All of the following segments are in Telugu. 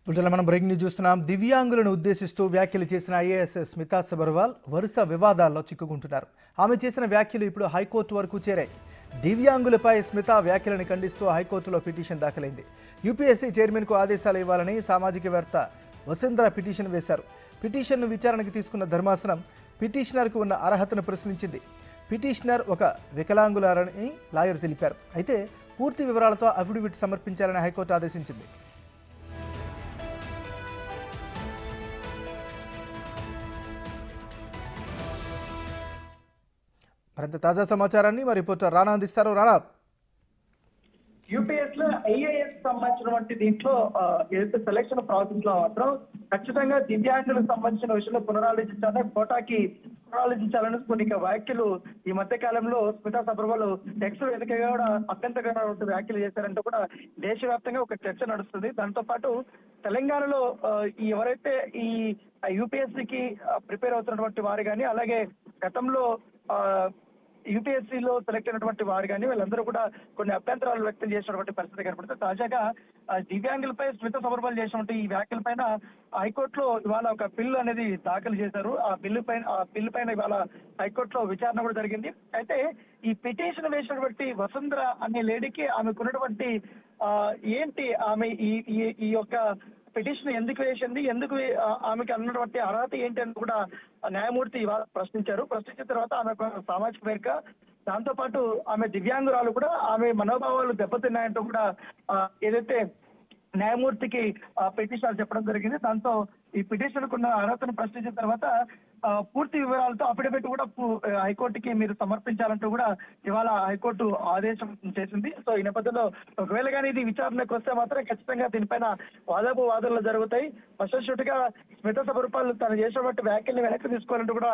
మనం బ్రేకింగ్ న్యూస్ చూస్తున్నాం. దివ్యాంగులను ఉద్దేశిస్తూ వ్యాఖ్యలు చేసిన ఐఏఎస్ స్మితా సబర్వాల్ వరుస వివాదాల్లో చిక్కుకుంటున్నారు. ఆమె చేసిన వ్యాఖ్యలు ఇప్పుడు హైకోర్టు వరకు చేరాయి. దివ్యాంగులపై స్మితా వ్యాఖ్యలను ఖండిస్తూ హైకోర్టులో పిటిషన్ దాఖలైంది. యూపీఎస్సీ చైర్మన్కు ఆదేశాలు ఇవ్వాలని సామాజికవేత్త వసుంధర పిటిషన్ వేశారు. పిటిషన్ను విచారణకు తీసుకున్న ధర్మాసనం పిటిషనర్కు ఉన్న అర్హతను ప్రశ్నించింది. పిటిషనర్ ఒక వికలాంగులారని లాయర్ తెలిపారు. అయితే పూర్తి వివరాలతో అఫిడవిట్ సమర్పించాలని హైకోర్టు ఆదేశించింది. మరింత తాజా సమాచారాన్ని మా రిపోర్టర్ రానా అందిస్తారు. రానా, యూపీఎస్ లో ఐఏఎస్ సంబంధించినటువంటి దీంట్లో ఏదైతే సెలక్షన్ ప్రాసెస్ లో మాత్రం ఖచ్చితంగా దివ్యాంగులకు సంబంధించిన విషయంలో పునరాలోచించాలని కోటాకి పునరాలోచించాలని కొన్ని వ్యాఖ్యలు ఈ మధ్య కాలంలో స్మితా సబర్వాల్ ఎక్స్ వేదికగా కూడా అభ్యంతరకరమైన వ్యాఖ్యలు చేశారంటూ కూడా దేశవ్యాప్తంగా ఒక చర్చ నడుస్తుంది. దాంతో పాటు తెలంగాణలో ఎవరైతే ఈ యూపీఎస్సీకి ప్రిపేర్ అవుతున్నటువంటి వారు కానీ అలాగే గతంలో యూపీఎస్సీలో సెలెక్ట్ అయినటువంటి వారు కానీ వీళ్ళందరూ కూడా కొన్ని అభ్యంతరాలు వ్యక్తం చేసినటువంటి పరిస్థితి కనపడుతుంది. తాజాగా దివ్యాంగులపై స్మితా సబర్వాల్ చేసినటువంటి ఈ వ్యాఖ్యల పైన హైకోర్టులో ఇవాళ ఒక బిల్లు అనేది దాఖలు చేశారు. ఆ బిల్లు పైన ఇవాళ హైకోర్టులో విచారణ కూడా జరిగింది. అయితే ఈ పిటిషన్ వేసినటువంటి వసుంధర అనే లేడీకి ఆమెకున్నటువంటి ఏంటి, ఆమె ఈ యొక్క పిటిషన్ ఎందుకు వేసింది, ఎందుకు ఆమెకి అన్నటువంటి అర్హత ఏంటి అని కూడా న్యాయమూర్తి ఇవాళ ప్రశ్నించారు. ప్రశ్నించిన తర్వాత ఆమె సామాజిక వేదిక, దాంతో పాటు ఆమె దివ్యాంగురాలు కూడా ఆమె మనోభావాలు దెబ్బతిన్నాయంటూ కూడా ఏదైతే న్యాయమూర్తికి పిటిషనర్ చెప్పడం జరిగింది. దాంతో ఈ పిటిషన్ కున్న అర్హతను ప్రశ్నించిన తర్వాత పూర్తి వివరాలతో అఫిడవిట్ కూడా హైకోర్టుకి మీరు సమర్పించాలంటూ కూడా ఇవాళ హైకోర్టు ఆదేశం చేసింది. సో ఈ నేపథ్యంలో ఒకవేళ కానీ ఇది విచారణకు వస్తే మాత్రం ఖచ్చితంగా దీనిపైన వాదనలు జరుగుతాయి. ఫస్ట్ గా స్మితా సబర్వాల్ తను చేసినటువంటి వ్యాఖ్యల్ని వెనక్కి తీసుకోవాలంటూ కూడా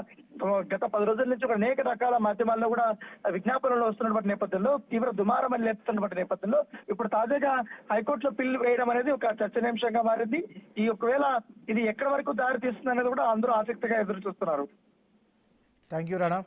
గత 10 రోజుల నుంచి కూడా అనేక రకాల మాధ్యమాల్లో కూడా విజ్ఞాపనలు వస్తున్నటువంటి నేపథ్యంలో తీవ్ర దుమారం లేపుతున్నటువంటి నేపథ్యంలో ఇప్పుడు తాజాగా హైకోర్టులో పిల్లు వేయడం అనేది ఒక చర్చనీయాంశంగా మారింది. ఈ ఒకవేళ ఇది ఎక్కడి వరకు దారి తీస్తుంది అనేది కూడా అందరూ ఆసక్తిగా ఎదురు చూస్తున్నారు. Thank you Rana.